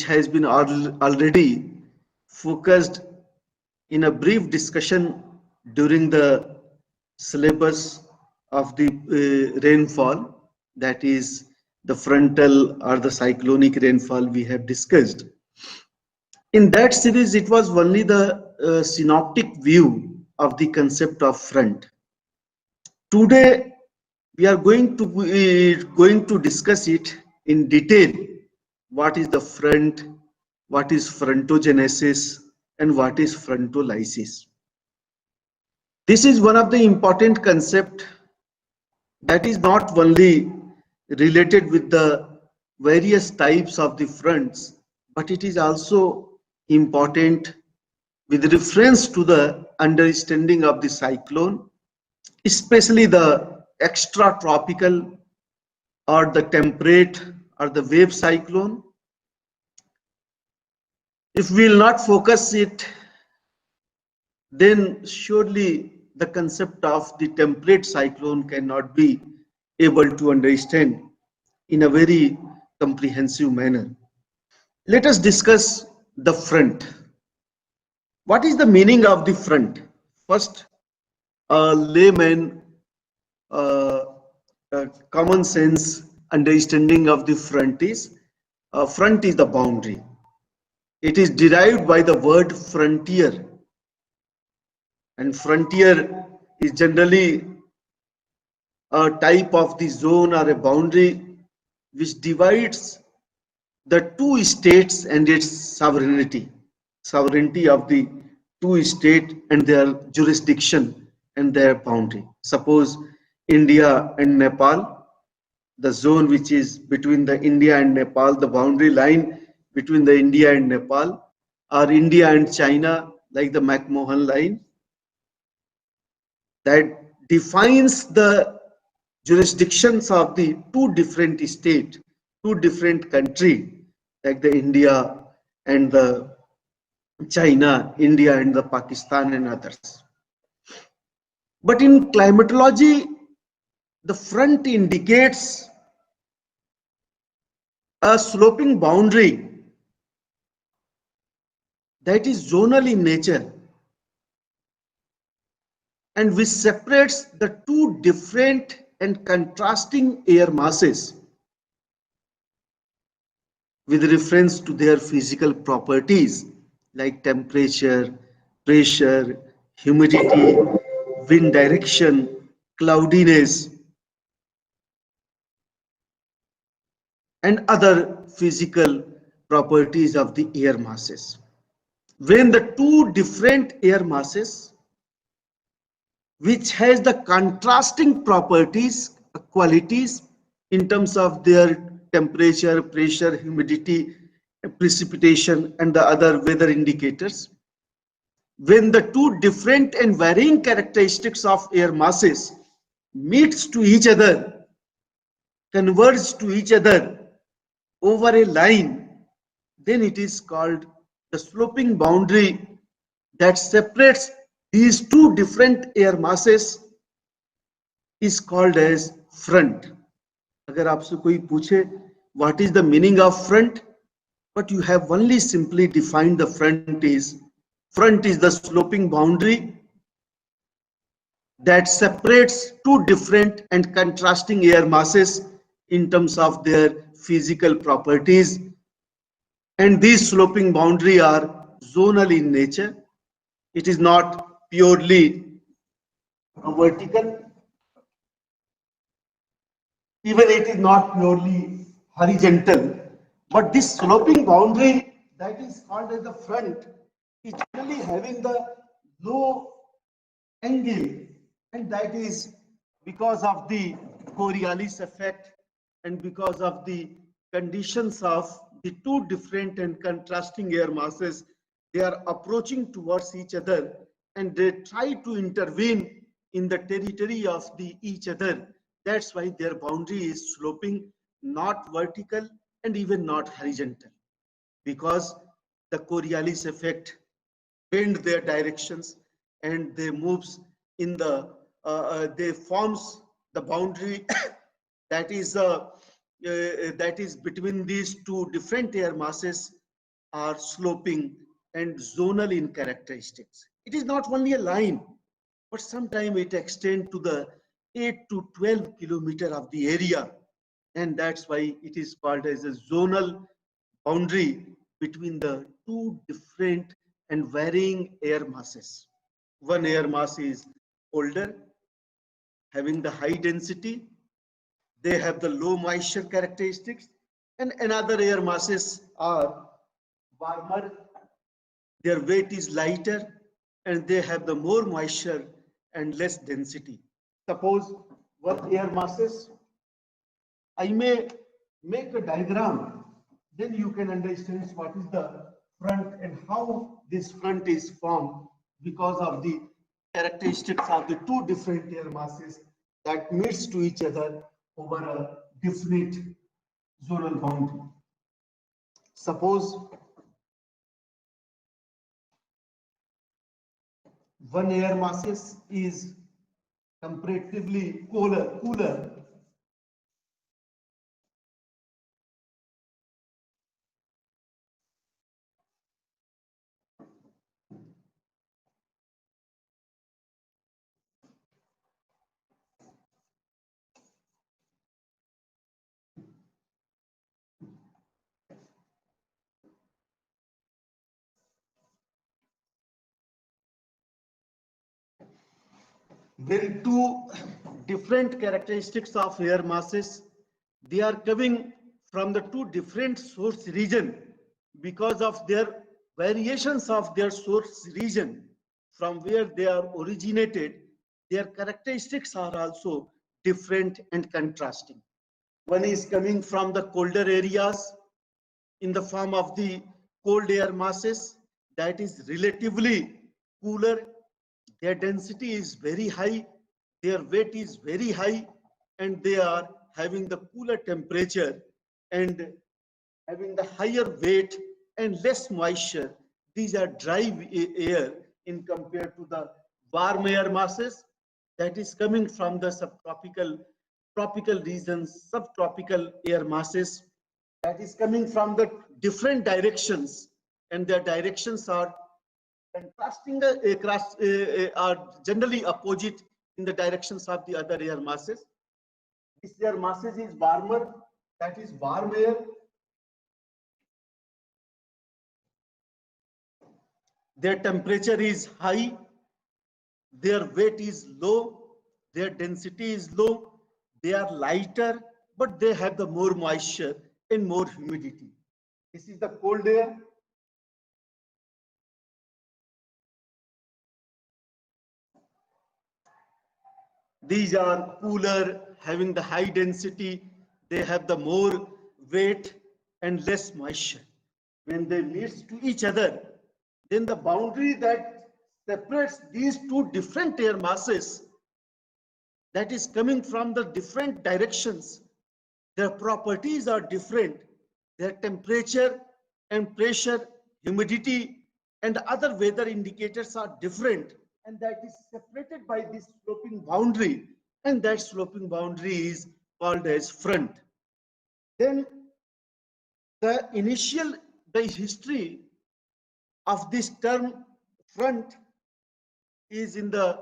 has been already focused in a brief discussion during the syllabus of the rainfall, that is the frontal or the cyclonic rainfall we have discussed. In that series, it was only the synoptic view of the concept of front. Today, we are going to discuss it in detail. What is the front? What is frontogenesis? And what is frontolysis? This is one of the important concept that is not only related with the various types of the fronts, but it is also important with reference to the understanding of the cyclone, especially the extratropical or the temperate or the wave cyclone. If we will not focus it, then surely the concept of the temperate cyclone cannot be able to understand in a very comprehensive manner. Let us discuss the front. What is the meaning of the front? First, a layman, uh, common sense understanding of the front is the boundary. It is derived by the word frontier, and frontier is generally a type of the zone or a boundary which divides the two states and its sovereignty of the two states and their jurisdiction and their boundary. Suppose India and Nepal, the zone which is between the India and Nepal, the boundary line between the India and Nepal, or India and China, like the McMahon line, that defines the jurisdictions of the two different states, two different countries, like the India and the China, India and the Pakistan and others. But in climatology, the front indicates a sloping boundary that is zonal in nature and which separates the two different and contrasting air masses with reference to their physical properties like temperature, pressure, humidity, wind direction, cloudiness, and other physical properties of the air masses. When the two different air masses, which has the contrasting properties, qualities in terms of their temperature, pressure, humidity, precipitation, and the other weather indicators, when the two different and varying characteristics of air masses meets to each other, converge to each other over a line, then it is called the sloping boundary that separates these two different air masses is called as front. अगर आपसे कोई पूछे what is the meaning of front, but you have only simply defined the front is the sloping boundary that separates two different and contrasting air masses in terms of their physical properties, and these sloping boundary are zonal in nature. It is not purely vertical, even it is not purely horizontal, but this sloping boundary that is called as the front is generally having the low angle, and that is because of the Coriolis effect and because of the conditions of the two different and contrasting air masses. They are approaching towards each other and they try to intervene in the territory of the each other. That's why their boundary is sloping, not vertical and even not horizontal, because the Coriolis effect bend their directions and they moves in the they forms the boundary that is between these two different air masses, are sloping and zonal in characteristics. It is not only a line, but sometimes it extends to the 8 to 12 kilometer of the area, and that's why it is called as a zonal boundary between the two different and varying air masses. One air mass is colder, having the high density, they have the low moisture characteristics, and another air masses are warmer, their weight is lighter, and they have the more moisture and less density. Suppose what air masses, I may make a diagram, then you can understand what is the front and how this front is formed because of the characteristics of the two different air masses that meets to each other over a definite zonal boundary. Suppose one air masses is comparatively cooler. When two different characteristics of air masses, they are coming from the two different source region because of their variations of their source region from where they are originated, their characteristics are also different and contrasting. One is coming from the colder areas in the form of the cold air masses that is relatively cooler, their density is very high, their weight is very high, and they are having the cooler temperature and having the higher weight and less moisture. These are dry air in compared to the warm air masses that is coming from the subtropical, tropical regions, subtropical air masses that is coming from the different directions, and their directions are contrasting across, are generally opposite in the directions of the other air masses. This air masses is warmer, that is warm air. Their temperature is high, their weight is low, their density is low, they are lighter, but they have the more moisture and more humidity. This is the cold air. These are cooler, having the high density, they have the more weight and less moisture. When they meet to each other, then the boundary that separates these two different air masses that is coming from the different directions, their properties are different, their temperature and pressure, humidity, and other weather indicators are different, and that is separated by this sloping boundary, and that sloping boundary is called as front. Then the history of this term front is in the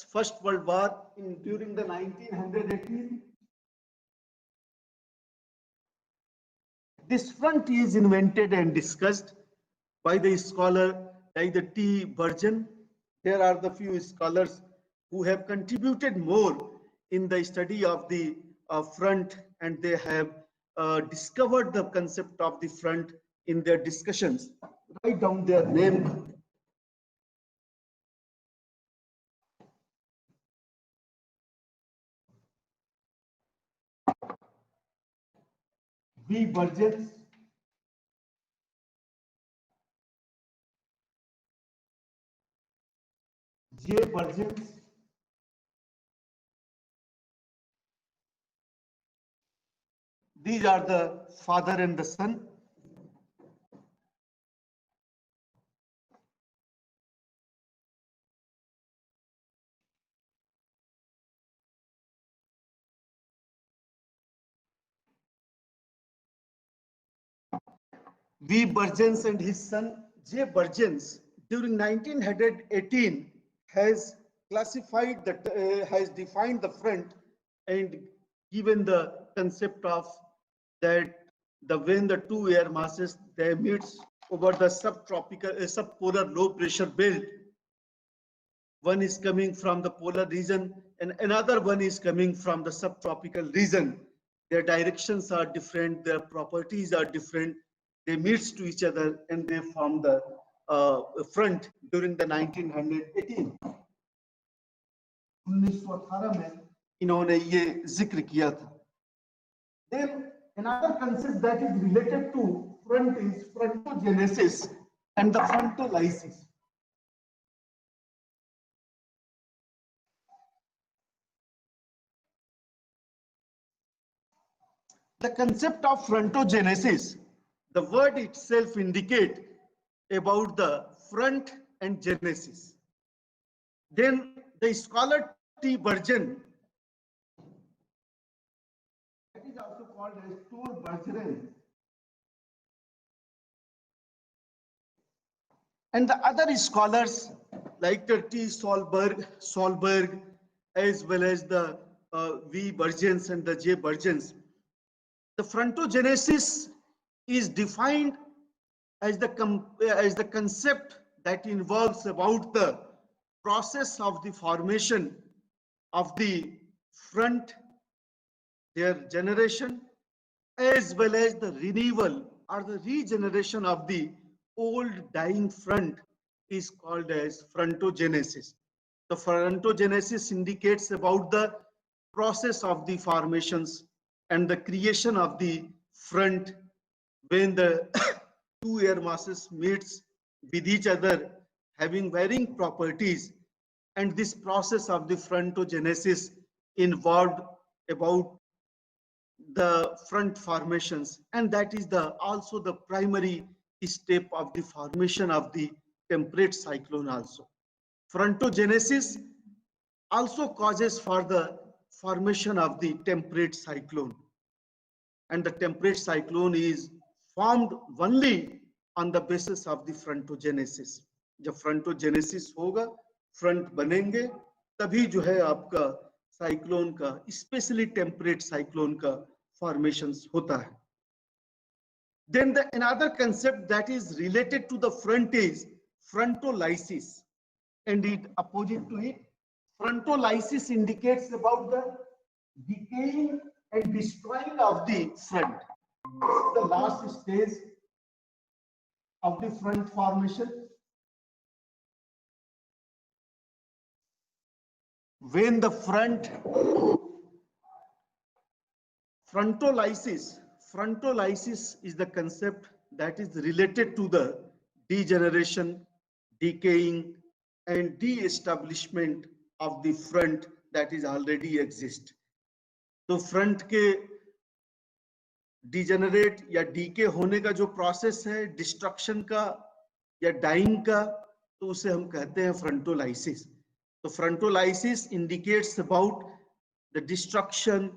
First World War during the 1918. This front is invented and discussed by the scholar like the T. Burgeon. There are the few scholars who have contributed more in the study of the front, and they have discovered the concept of the front in their discussions. Write down their name. V. Burgess, J. Burgess, these are the father and the son. V. Burgess and his son J. Burgess during 1918 has classified that has defined the front and given the concept of that the when the two air masses they meets over the subtropical subpolar low pressure belt, one is coming from the polar region and another one is coming from the subtropical region. Their directions are different, their properties are different. They meet to each other and they form the front during the 1918. 1918 में इन्होंने ये जिक्र किया था. Then another concept that is related to front is frontogenesis and the frontolysis. The concept of frontogenesis, the word itself indicates about the front and genesis. Then the scholar T. Burgess, that is also called as Tor Bergeren, and the other scholars like the T. Solberg, as well as the V. Burgess and the J. Burgess, the frontogenesis is defined as the concept that involves about the process of the formation of the front, their generation, as well as the renewal or the regeneration of the old dying front is called as frontogenesis. The frontogenesis indicates about the process of the formations and the creation of the front when the two air masses meets with each other having varying properties, and this process of the frontogenesis involved about the front formations, and that is the also the primary step of the formation of the temperate cyclone. Also frontogenesis also causes for the formation of the temperate cyclone, and the temperate cyclone is formed only on the basis of the frontogenesis. जब frontogenesis होगा, front बनेंगे, तभी जो है आपका cyclone का, specially temperate cyclone का formations होता है. Then another concept that is related to the front is frontolysis, and it opposite to it, frontolysis indicates about the decaying and destroying of the front. This is the last stage of the front formation. When the frontolysis is the concept that is related to the degeneration, decaying, and de-establishment of the front that is already exist. तो front के degenerate या DK होने का जो process है destruction का या dying का, तो उसे हम कहते हैं फ्रंटोलाइसिस. तो frontolysis indicates about the destruction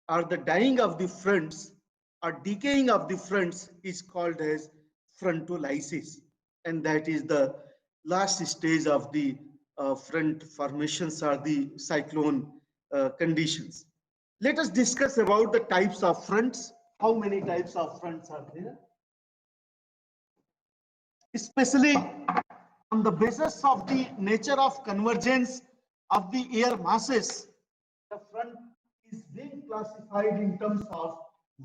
or the dying of the fronts or decaying of the fronts is called as frontolysis, and that is the last stage of the front formations or the cyclone conditions. Let us discuss about the types of fronts. How many types of fronts are there? Especially on the basis of the nature of convergence of the air masses, the front is being classified in terms of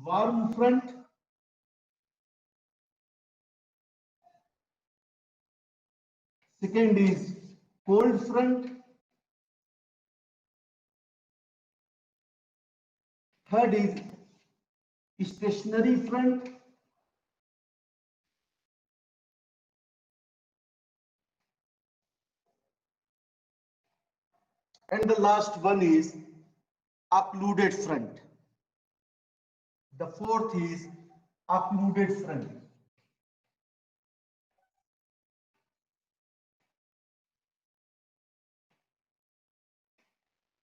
warm front, second is cold front, third is stationary front, and the last one is uploaded front. The fourth is uploaded front.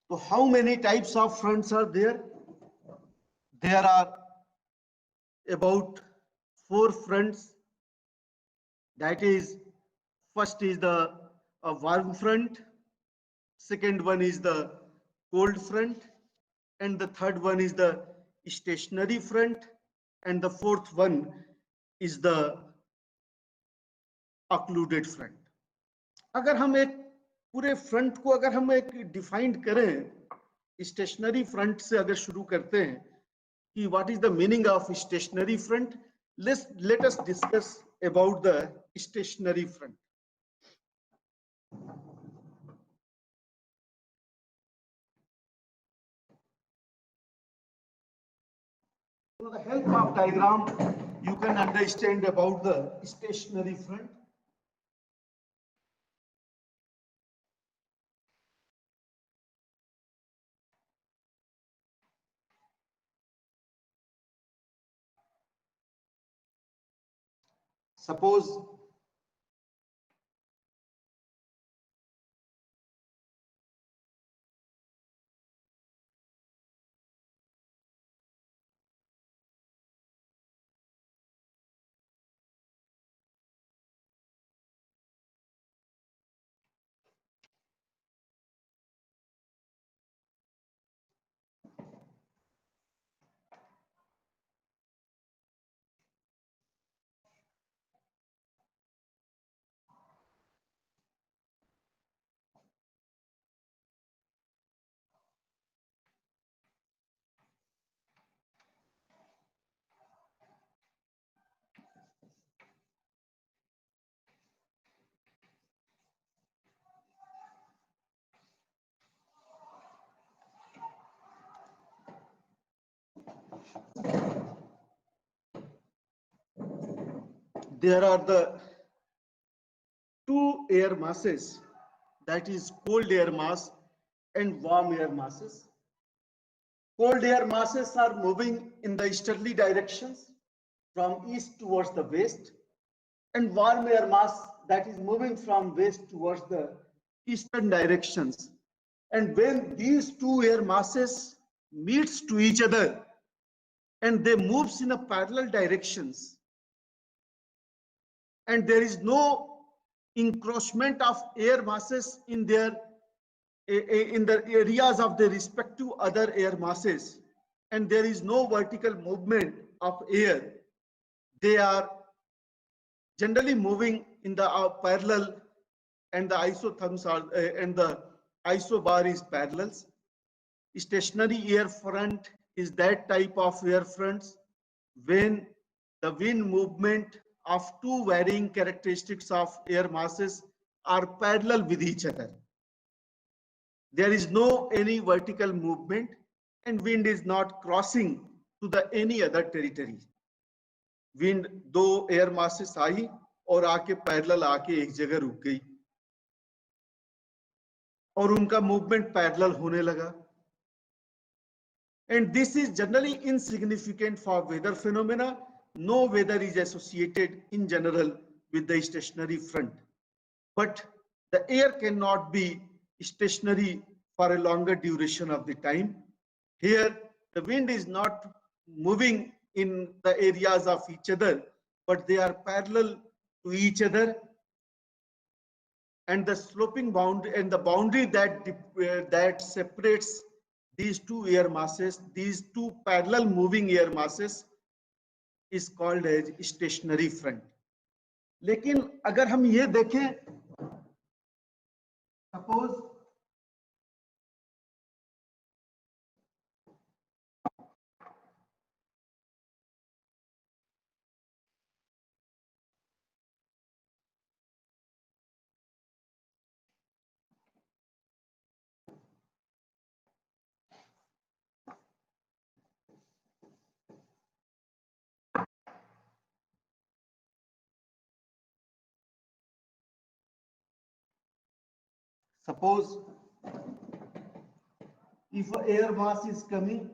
So how many types of fronts are there? There are about 4 fronts That is, first is the warm front, second one is the cold front, and the third one is the stationary front, and the fourth one is the occluded front. अगर हम एक पूरे front को अगर हम एक defined करें stationery front से अगर शुरू करते हैं कि what is the meaning of stationary front, let us discuss about the stationary front. With the help of diagram, you can understand about the stationary front. Suppose there are the two air masses, that is cold air mass and warm air masses. Cold air masses are moving in the easterly directions from east towards the west, and warm air mass that is moving from west towards the eastern directions. And when these two air masses meets to each other and they moves in a parallel directions, and there is no encroachment of air masses in their in the areas of the respective other air masses, and there is no vertical movement of air, they are generally moving in the parallel, and the isotherms are and the isobar is parallels. Stationary air front is that type of air fronts when the wind movement of two varying characteristics of air masses are parallel with each other. There is no any vertical movement and wind is not crossing to the any other territory. Wind दो air masses आई और आके parallel आके एक जगह रुक गई और उनका मूवमेंट पैरेलल होने लगा. And this is generally insignificant for weather phenomena. No weather is associated in general with the stationary front, but the air cannot be stationary for a longer duration of the time. Here the wind is not moving in the areas of each other, but they are parallel to each other, and the sloping boundary and the boundary that separates these two air masses, these two parallel moving air masses, is called as stationary front. लेकिन अगर हम ये देखें, suppose suppose if air mass is coming,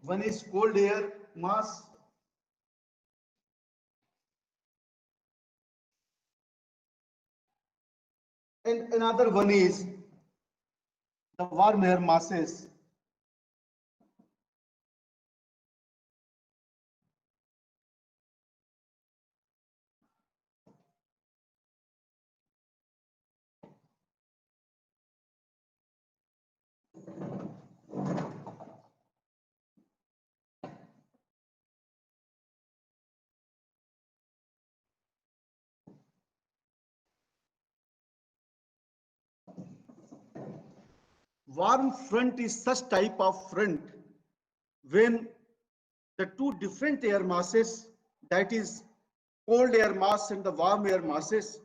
one is cold air mass and another one is the warm air masses warm front is such type of front when the two different air masses, that is cold air mass and the warm air masses,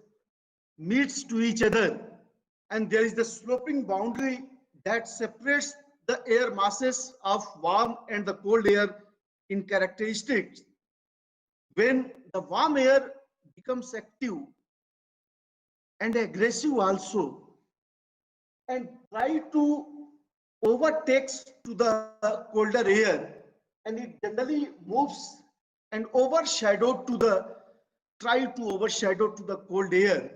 meets to each other, and there is the sloping boundary that separates the air masses of warm and the cold air in characteristics. When the warm air becomes active and aggressive also, and try to overtakes to the colder air, and it generally moves and overshadowed to the try to overshadow to the cold air.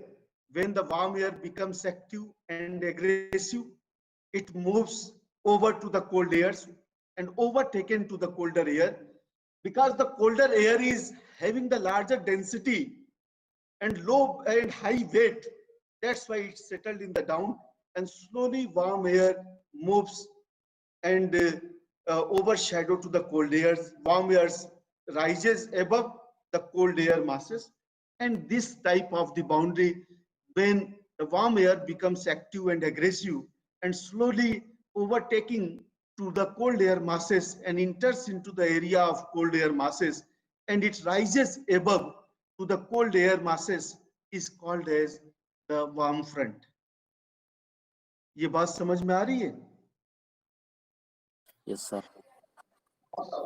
When the warm air becomes active and aggressive, it moves over to the cold airs and overtaken to the colder air, because the colder air is having the larger density and low and high weight. That's why it's settled in the down, and slowly warm air moves and overshadow to the cold airs. Warm air rises above the cold air masses, and this type of the boundary, when the warm air becomes active and aggressive and slowly overtaking to the cold air masses and enters into the area of cold air masses, and it rises above to the cold air masses, is called as the warm front. ये बात समझ में आ रही है? Yes, sir.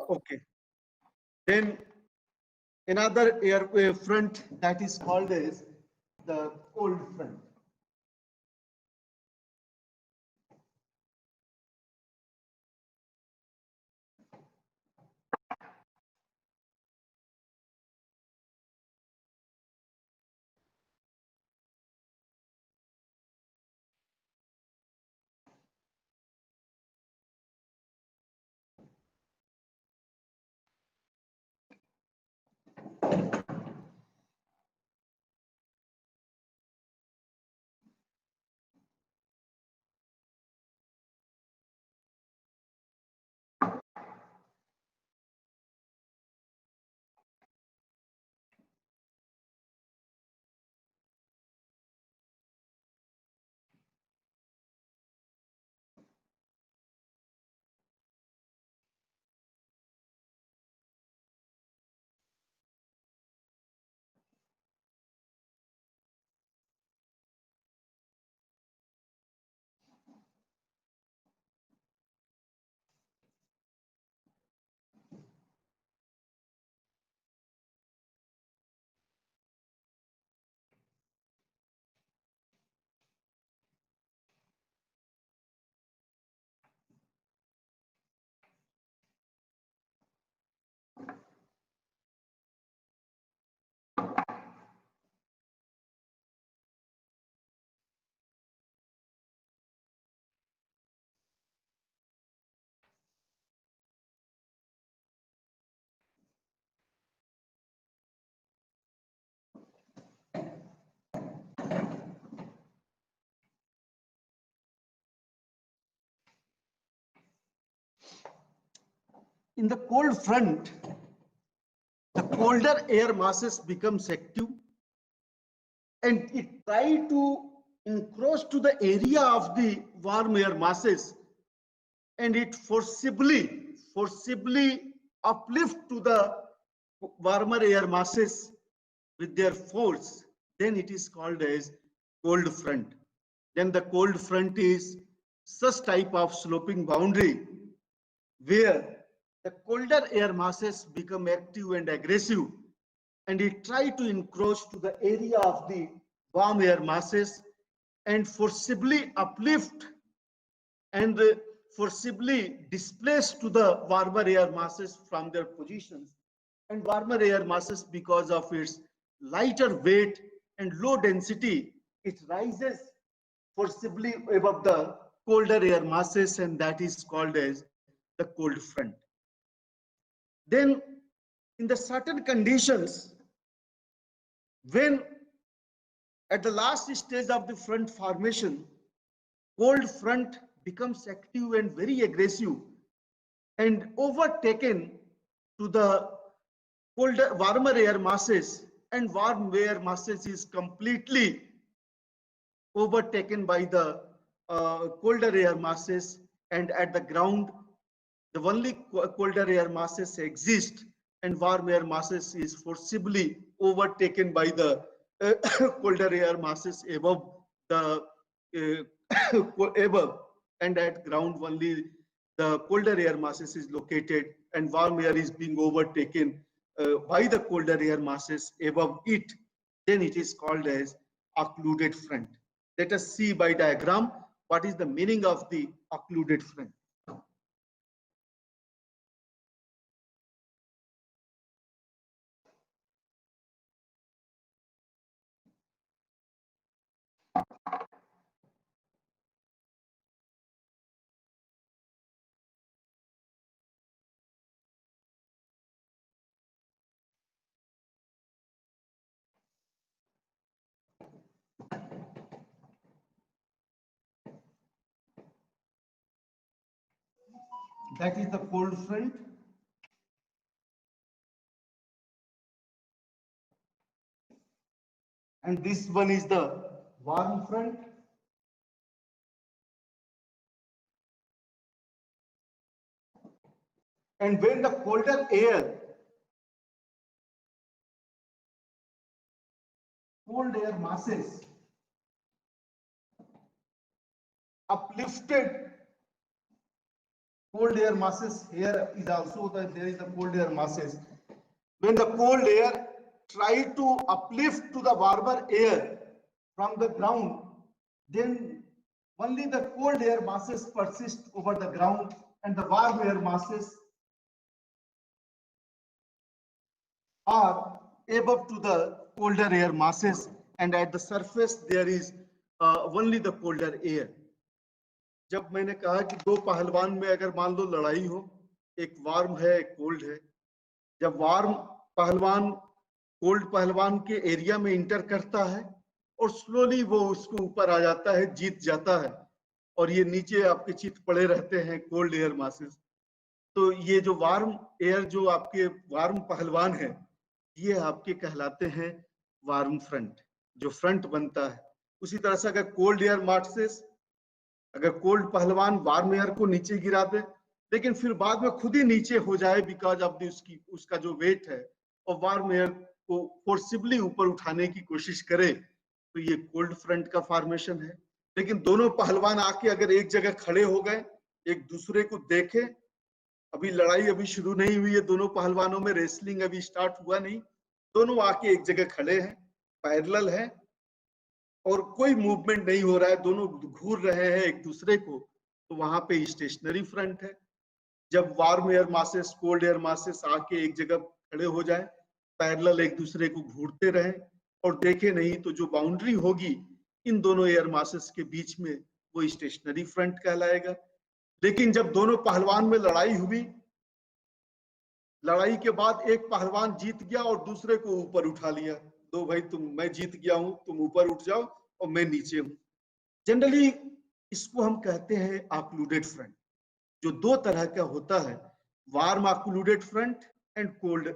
Okay. Then another air front that is called as the cold front. In the cold front, the colder air masses becomes active, and it try to encroach to the area of the warm air masses, and it forcibly uplift to the warmer air masses with their force. Then it is called as cold front. Then the cold front is such type of sloping boundary where the colder air masses become active and aggressive, and it try to encroach to the area of the warm air masses and forcibly uplift and forcibly displace to the warmer air masses from their positions. And warmer air masses, because of its lighter weight and low density, it rises forcibly above the colder air masses, and that is called as the cold front. Then in the certain conditions, when at the last stage of the front formation, cold front becomes active and very aggressive and overtaken to the colder, warmer air masses, and warm air masses is completely overtaken by the colder air masses, and at the ground the only colder air masses exist and warm air masses is forcibly overtaken by the colder air masses above the above, and at ground only the colder air masses is located and warm air is being overtaken by the colder air masses above it. Then it is called as occluded front. Let us see by diagram what is the meaning of the occluded front. That is the cold front. And this one is the warm front. And when the colder air, cold air masses uplifted, cold air masses, here is also there is the cold air masses. When the cold air try to uplift to the warmer air from the ground, then only the cold air masses persist over the ground and the warm air masses are above to the colder air masses, and at the surface there is only the colder air. जब मैंने कहा कि दो पहलवान में अगर मान लो लड़ाई हो, एक वार्म है एक कोल्ड है, जब वार्म पहलवान कोल्ड पहलवान के एरिया में इंटर करता है और स्लोली वो उसको ऊपर आ जाता है, जीत जाता है, और ये नीचे आपके चित पड़े रहते हैं कोल्ड एयर मासेस। तो ये जो वार्म एयर जो आपके वार्म पहलवान है, ये आपके कहलाते हैं वार्म फ्रंट, जो फ्रंट बनता है। उसी तरह से अगर कोल्ड एयर मासेस, अगर कोल्ड पहलवान वार्म एयर को नीचे गिरा दे लेकिन फिर बाद में खुद ही नीचे हो जाए बिकॉज ऑफ उसकी उसका जो वेट है, और वार्म एयर को फोर्सिबली ऊपर उठाने की कोशिश करे, तो ये कोल्ड फ्रंट का फॉर्मेशन है। लेकिन दोनों पहलवान आके अगर एक जगह खड़े हो गए, एक दूसरे को देखे, अभी लड़ाई अभी शुरू नहीं हुई है, दोनों पहलवानों में रेसलिंग अभी स्टार्ट हुआ नहीं, दोनों आके एक जगह खड़े हैं, पैरेलल है और कोई मूवमेंट नहीं हो रहा है, दोनों घूर रहे हैं एक दूसरे को, तो वहां पे स्टेशनरी फ्रंट है। जब warm air masses cold air masses आके एक जगह खड़े हो जाए, पैरेलल एक दूसरे को घूरते रहे और देखे नहीं, तो जो बाउंड्री होगी इन दोनों एयर मासेस के बीच में, वो स्टेशनरी फ्रंट कहलाएगा। लेकिन जब दोनों पहलवान में लड़ाई हुई, लड़ाई के बाद एक पहलवान जीत गया और दूसरे को ऊपर उठा लिया, दो भाई मैं जीत गया हूं, तुम ऊपर उठ जाओ और मैं नीचे हूं। जनरली इसको हम कहते हैं ऑक्लूडेड फ्रंट, जो दो तरह का होता है, warm occluded front end cold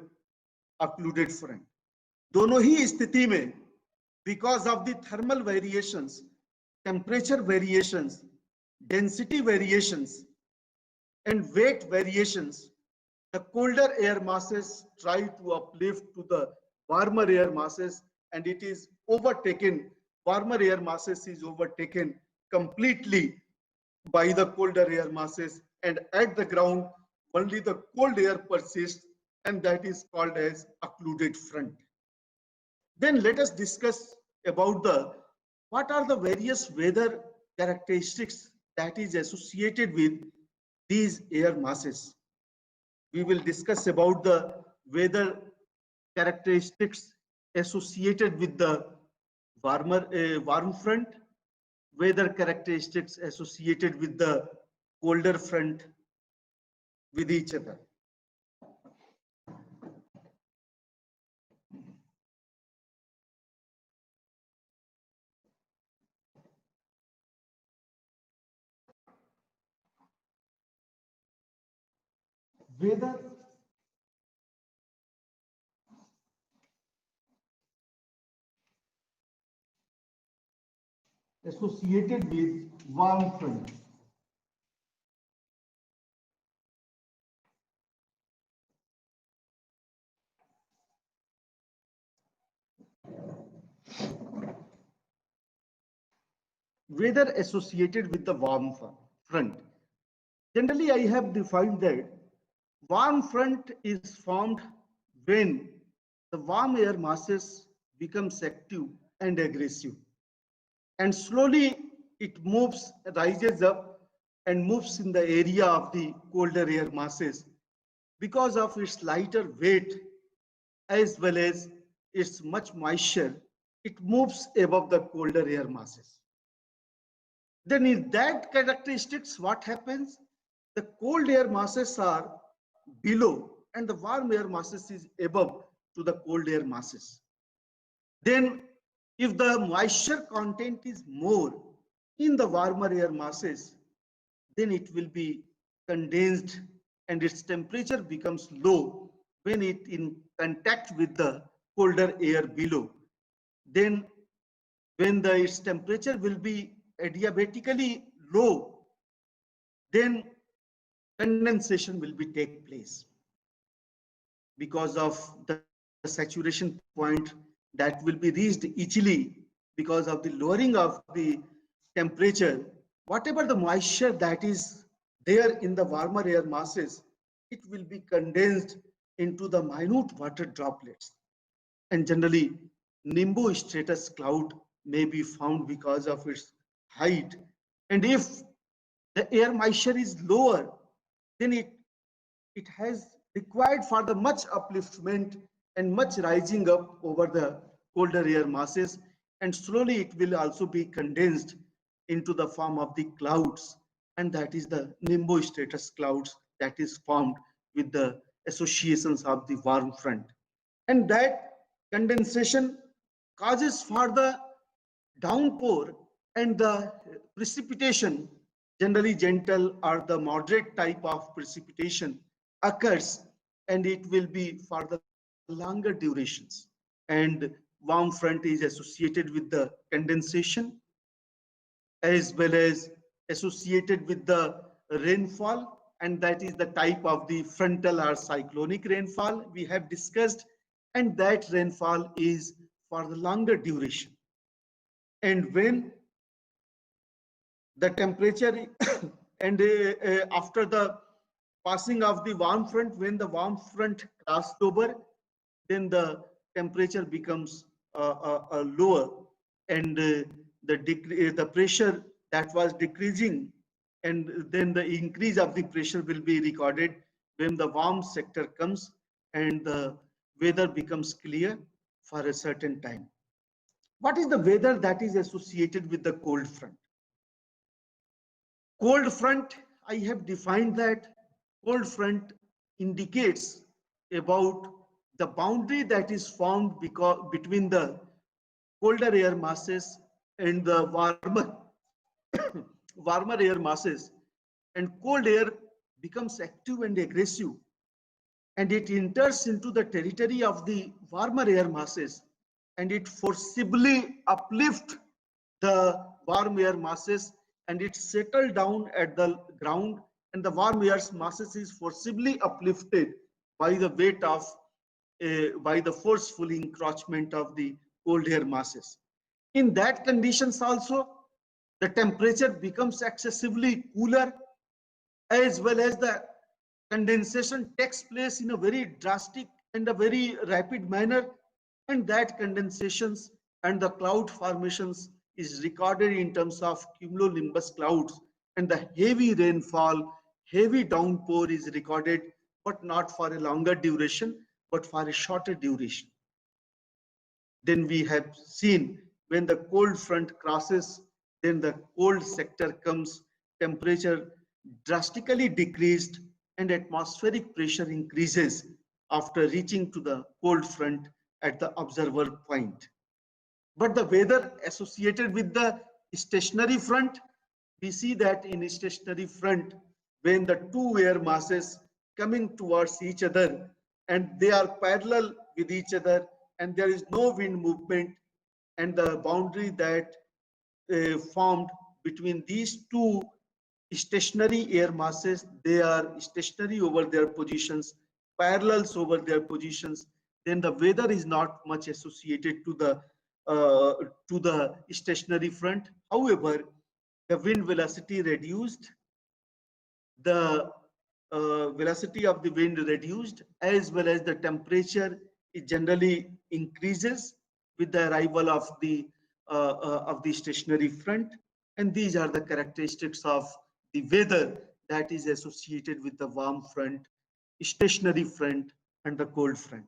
occluded front. दोनों ही स्थिति में because of the thermal variations, temperature variations, density variations and weight variations, the colder air masses try to uplift to the warmer air masses, and it is overtaken, warmer air masses is overtaken completely by the colder air masses, and at the ground only the cold air persists, and that is called as occluded front. Then let us discuss about the what are the various weather characteristics that is associated with these air masses. We will discuss about the weather characteristics associated with the warm front weather characteristics associated with the colder front with each other. Weather associated with warm front. Weather associated with the warm front. Generally, I have defined that warm front is formed when the warm air masses becomes active and aggressive, and slowly it moves, rises up and moves in the area of the colder air masses because of its lighter weight as well as its much moisture. It moves above the colder air masses. Then in that characteristics, what happens? The cold air masses are below and the warm air masses is above to the cold air masses. Then if the moisture content is more in the warmer air masses, then it will be condensed and its temperature becomes low when it in contact with the colder air below. Then when its temperature will be adiabatically low, then condensation will be take place because of the saturation point that will be reached easily because of the lowering of the temperature. Whatever the moisture that is there in the warmer air masses, it will be condensed into the minute water droplets. And generally, nimbostratus cloud may be found because of its height. And if the air moisture is lower, then it has required for the much upliftment and much rising up over the colder air masses, and slowly it will also be condensed into the form of the clouds, and that is the nimbostratus clouds that is formed with the associations of the warm front. And that condensation causes for the downpour and the precipitation, generally gentle or the moderate type of precipitation occurs, and it will be for the longer durations. And warm front is associated with the condensation as well as associated with the rainfall, and that is the type of the frontal or cyclonic rainfall we have discussed, and that rainfall is for the longer duration. And when the temperature and after the passing of the warm front, when the warm front crossed over, then the temperature becomes lower, and the pressure that was decreasing, and then the increase of the pressure will be recorded when the warm sector comes and the weather becomes clear for a certain time. What is the weather that is associated with the cold front? Cold front, I have defined that cold front indicates about the boundary that is formed between the colder air masses and the warmer air masses, and cold air becomes active and aggressive, and it enters into the territory of the warmer air masses, and it forcibly uplifts the warm air masses, and it settles down at the ground, and the warm air masses is forcibly uplifted by the weight of by the forceful encroachment of the cold air masses. In that conditions also, the temperature becomes excessively cooler, as well as the condensation takes place in a very drastic and a very rapid manner, and that condensations and the cloud formations is recorded in terms of cumulonimbus clouds, and the heavy rainfall, heavy downpour is recorded, but not for a longer duration, but for a shorter duration. Then we have seen when the cold front crosses, then the cold sector comes, temperature drastically decreased and atmospheric pressure increases after reaching to the cold front at the observer point. But the weather associated with the stationary front, we see that in stationary front, when the two air masses coming towards each other and they are parallel with each other and there is no wind movement, and the boundary that formed between these two stationary air masses, they are stationary over their positions, parallels over their positions, then the weather is not much associated uh, to the stationary front. However, the wind velocity reduced, the velocity of the wind reduced, as well as the temperature it generally increases with the arrival of the stationary front. And these are the characteristics of the weather that is associated with the warm front, stationary front, and the cold front.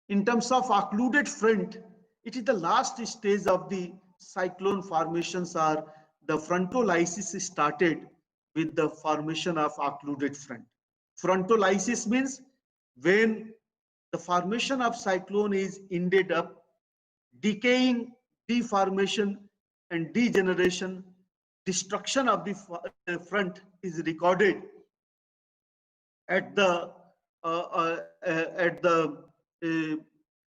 In terms of occluded front, it is the last stage of the cyclone formations, or the frontolysis started with the formation of occluded front. Frontolysis means when the formation of cyclone is ended up, decaying, deformation, and degeneration, destruction of the front is recorded at the at the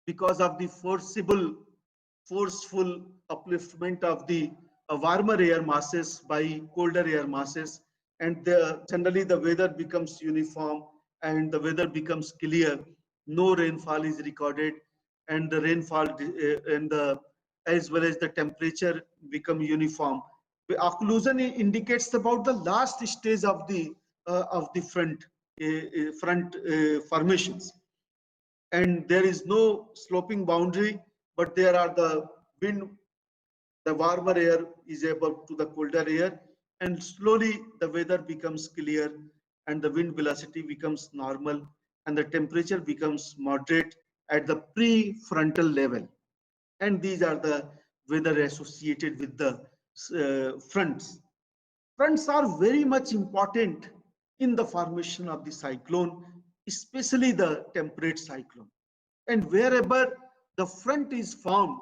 because of the forceful upliftment of the warmer air masses by colder air masses, and generally the weather becomes uniform and the weather becomes clear. No rainfall is recorded, and the rainfall and the as well as the temperature become uniform. The occlusion indicates about the last stage of the front formations, and there is no sloping boundary, but there are the wind, the warmer air is above to the colder air, and slowly the weather becomes clear and the wind velocity becomes normal and the temperature becomes moderate at the prefrontal level. And these are the weather associated with the fronts. Fronts are very much important in the formation of the cyclone, especially the temperate cyclone. And wherever the front is formed,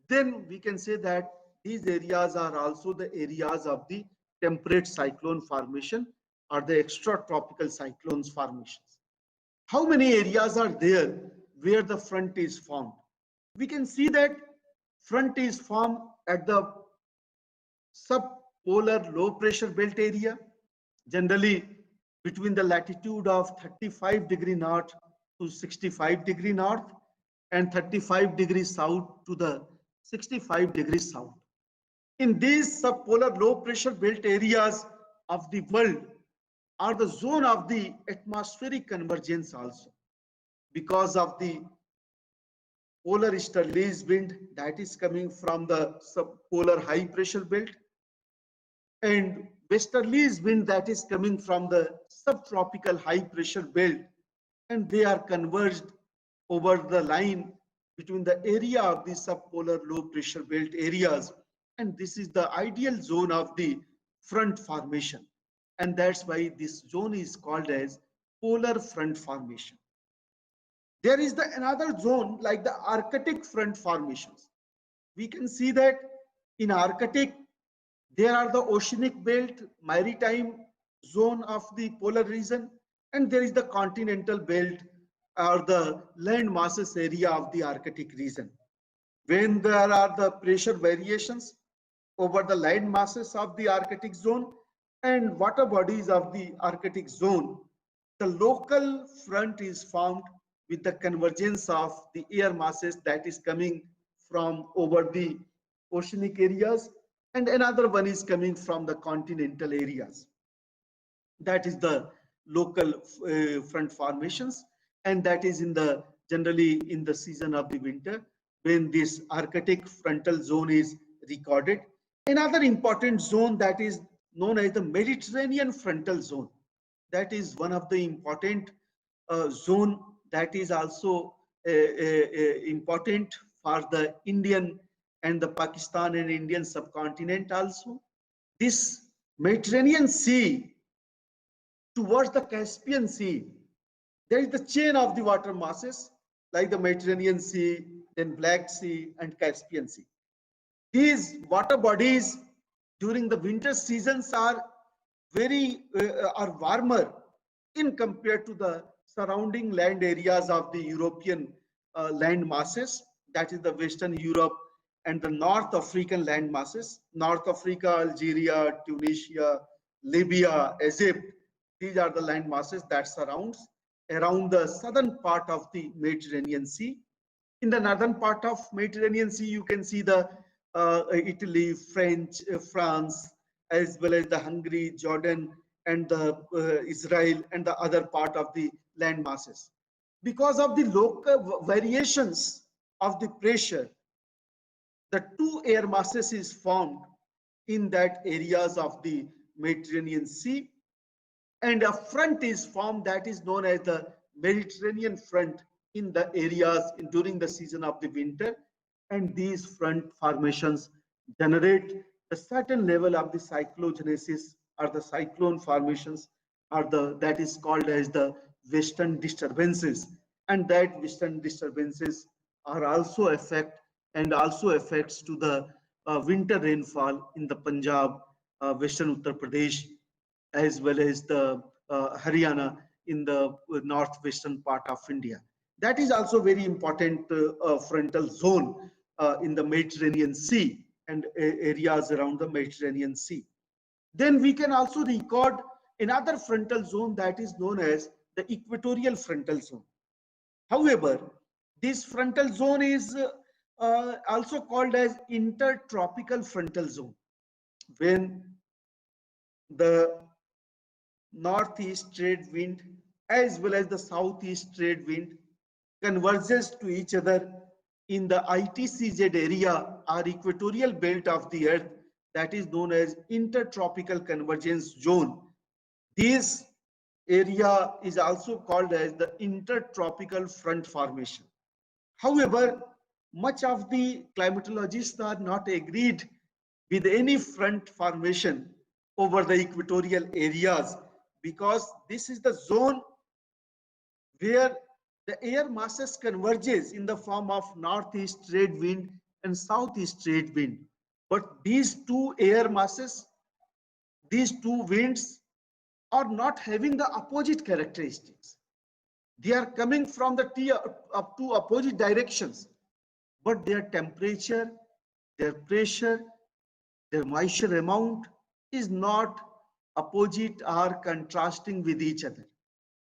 then we can say that these areas are also the areas of the temperate cyclone formation or the extratropical cyclones formations. How many areas are there where the front is formed? We can see that front is formed at the subpolar low pressure belt area, generally between the latitude of 35° north to 65° north and 35° south to the 65° south. In these subpolar low pressure belt areas of the world are the zone of the atmospheric convergence also, because of the polar easterlies wind that is coming from the subpolar high pressure belt and westerlies wind that is coming from the subtropical high pressure belt, and they are converged over the line between the area of the subpolar low pressure belt areas, and this is the ideal zone of the front formation, and that's why this zone is called as polar front formation. There is another zone like the Arctic front formations. We can see that in Arctic there are the oceanic belt, maritime zone of the polar region, and there is the continental belt or the land masses area of the Arctic region. When there are the pressure variations over the land masses of the Arctic zone and water bodies of the Arctic zone, the local front is formed with the convergence of the air masses that is coming from over the oceanic areas, and another one is coming from the continental areas. That is the local front formations, and that is in the generally in the season of the winter when this Arctic frontal zone is recorded. Another important zone that is known as the Mediterranean frontal zone, that is one of the important zone that is also important for the Indian and the Pakistan and Indian subcontinent also. This Mediterranean Sea towards the Caspian Sea, there is the chain of the water masses like the Mediterranean Sea, then Black Sea and Caspian Sea. These water bodies during the winter seasons are are warmer in compared to the surrounding land areas of the European land masses, that is the Western Europe and the North African land masses, North Africa, Algeria, Tunisia, Libya, Egypt. These are the land masses that surrounds around the southern part of the Mediterranean Sea. In the northern part of Mediterranean Sea, you can see the Italy, France, as well as the Hungary, Jordan, and the Israel, and the other part of the land masses. Because of the local variations of the pressure, the two air masses is formed in that areas of the Mediterranean Sea, and a front is formed that is known as the Mediterranean front in the areas during the season of the winter, and these front formations generate a certain level of the cyclogenesis or the cyclone formations, or the that is called as the western disturbances, and that western disturbances are also also affects to the winter rainfall in the Punjab, western Uttar Pradesh, as well as the Haryana in the northwestern part of India. That is also very important frontal zone in the Mediterranean Sea and areas around the Mediterranean Sea. Then we can also record another frontal zone that is known as the equatorial frontal zone. However, this frontal zone is also called as intertropical frontal zone. When the northeast trade wind as well as the southeast trade wind converges to each other in the ITCZ area or equatorial belt of the earth, that is known as intertropical convergence zone. This area is also called as the intertropical front formation. However, much of the climatologists are not agreed with any front formation over the equatorial areas, because this is the zone where the air masses converges in the form of northeast trade wind and southeast trade wind. But these two air masses, these two winds are not having the opposite characteristics. They are coming from the up to opposite directions, but their temperature, their pressure, their moisture amount is not opposite or contrasting with each other.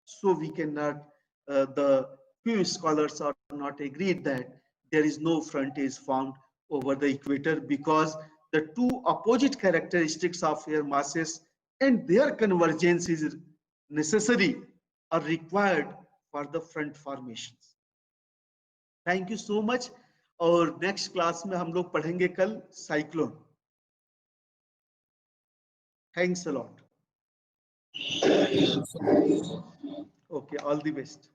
So we cannot, the few scholars are not agreed that there is no front is formed over the equator, because the two opposite characteristics of air masses and their convergence is necessary or required for the front formations. Thank you so much. और next class में हम लोग पढ़ेंगे कल cyclone. Thanks a lot. Okay, all the best.